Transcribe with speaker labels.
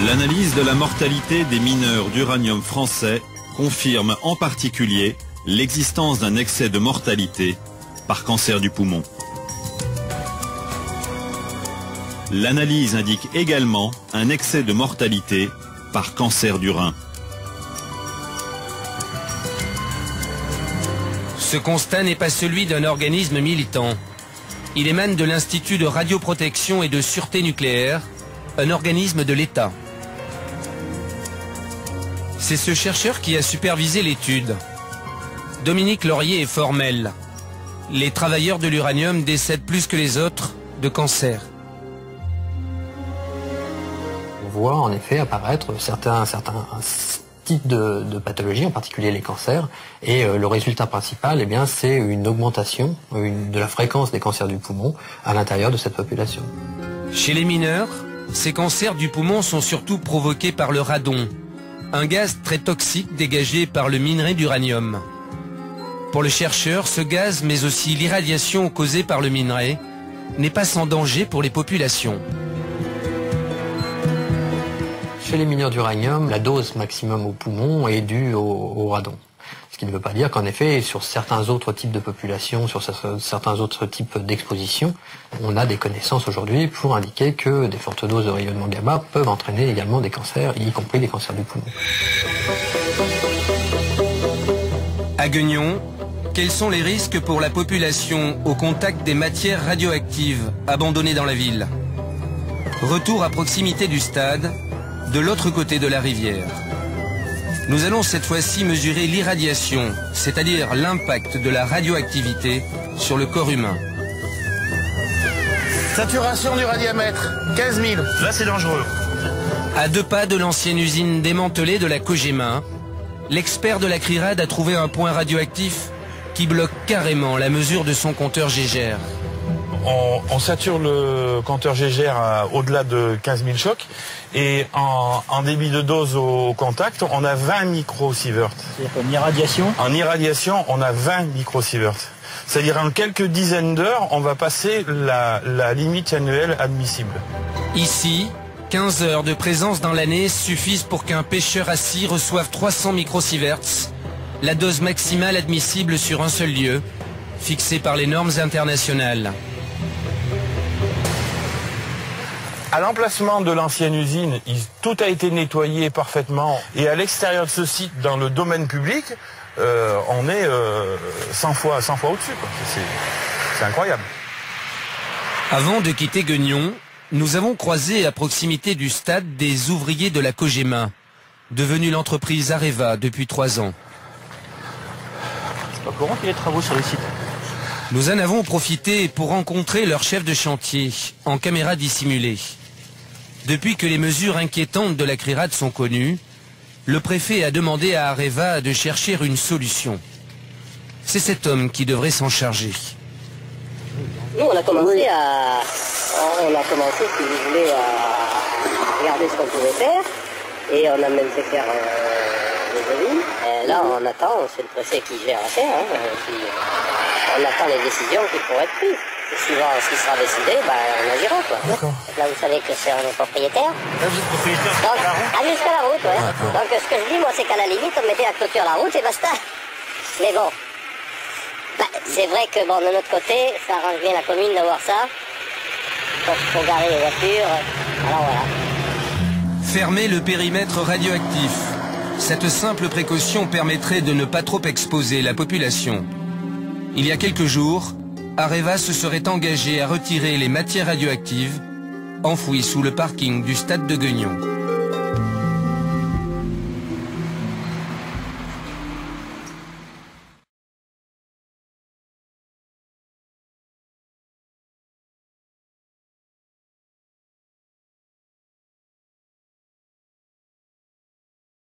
Speaker 1: L'analyse de la mortalité des mineurs d'uranium français confirme en particulier l'existence d'un excès de mortalité par cancer du poumon. L'analyse indique également un excès de mortalité par cancer du rein.
Speaker 2: Ce constat n'est pas celui d'un organisme militant. Il émane de l'Institut de radioprotection et de sûreté nucléaire, un organisme de l'État. C'est ce chercheur qui a supervisé l'étude. Dominique Laurier est formel. Les travailleurs de l'uranium décèdent plus que les autres de cancer.
Speaker 3: On voit en effet apparaître certains types de pathologies, en particulier les cancers, et le résultat principal, c'est une augmentation de la fréquence des cancers du poumon à l'intérieur de cette population.
Speaker 2: Chez les mineurs, ces cancers du poumon sont surtout provoqués par le radon, un gaz très toxique dégagé par le minerai d'uranium. Pour le chercheur, ce gaz, mais aussi l'irradiation causée par le minerai, n'est pas sans danger pour les populations.
Speaker 3: Chez les mineurs d'uranium, la dose maximum au poumon est due au radon. Ce qui ne veut pas dire qu'en effet, sur certains autres types de populations, sur certains autres types d'expositions, on a des connaissances aujourd'hui pour indiquer que des fortes doses de rayonnement gamma peuvent entraîner également des cancers, y compris des cancers du poumon.
Speaker 2: À Gueugnon, quels sont les risques pour la population au contact des matières radioactives abandonnées dans la ville? Retour à proximité du stade, de l'autre côté de la rivière. Nous allons cette fois-ci mesurer l'irradiation, c'est-à-dire l'impact de la radioactivité sur le corps humain.
Speaker 4: Saturation du radiamètre, 15 000. Là, c'est dangereux.
Speaker 2: À 2 pas de l'ancienne usine démantelée de la Cogema, l'expert de la CRIRAD a trouvé un point radioactif qui bloque carrément la mesure de son compteur Geiger.
Speaker 4: On sature le compteur Geiger au-delà de 15 000 chocs et en débit de dose au contact, on a 20 microsieverts.
Speaker 5: C'est-à-dire qu'en irradiation ?
Speaker 4: En irradiation, on a 20 microsieverts. C'est-à-dire en quelques dizaines d'heures, on va passer la limite annuelle admissible.
Speaker 2: Ici, 15 heures de présence dans l'année suffisent pour qu'un pêcheur assis reçoive 300 microsieverts, la dose maximale admissible sur un seul lieu, fixée par les normes internationales.
Speaker 4: À l'emplacement de l'ancienne usine, tout a été nettoyé parfaitement. Et à l'extérieur de ce site, dans le domaine public, on est 100 fois au-dessus. C'est incroyable.
Speaker 2: Avant de quitter Gueugnon, nous avons croisé à proximité du stade des ouvriers de la Cogema, devenue l'entreprise Areva depuis 3 ans.
Speaker 5: C'est pas courant qu'il y ait des travaux sur le site.
Speaker 2: Nous en avons profité pour rencontrer leur chef de chantier, en caméra dissimulée. Depuis que les mesures inquiétantes de la CRIRAD sont connues, le préfet a demandé à Areva de chercher une solution. C'est cet homme qui devrait s'en charger.
Speaker 6: Nous, on a commencé, si vous voulez, à regarder ce qu'on pouvait faire. Et on a même fait faire des devis. Là, on attend, c'est le préfet qui gère l'affaire. On attend les décisions qui pourraient être prises. Et suivant ce qui sera décidé, on agira, quoi. Là, vous savez que c'est un propriétaire.
Speaker 4: Là, vous êtes propriétaire
Speaker 6: de la route. Jusqu'à la route, ouais. Donc, ce que je dis, moi, c'est qu'à la limite, on mettait la clôture à la route et basta. Mais bon, c'est vrai que, de notre côté, ça arrange bien la commune d'avoir ça. Pour garer les voitures. Alors, voilà.
Speaker 2: Fermer le périmètre radioactif. Cette simple précaution permettrait de ne pas trop exposer la population. Il y a quelques jours, Areva se serait engagé à retirer les matières radioactives enfouies sous le parking du stade de Gueugnon.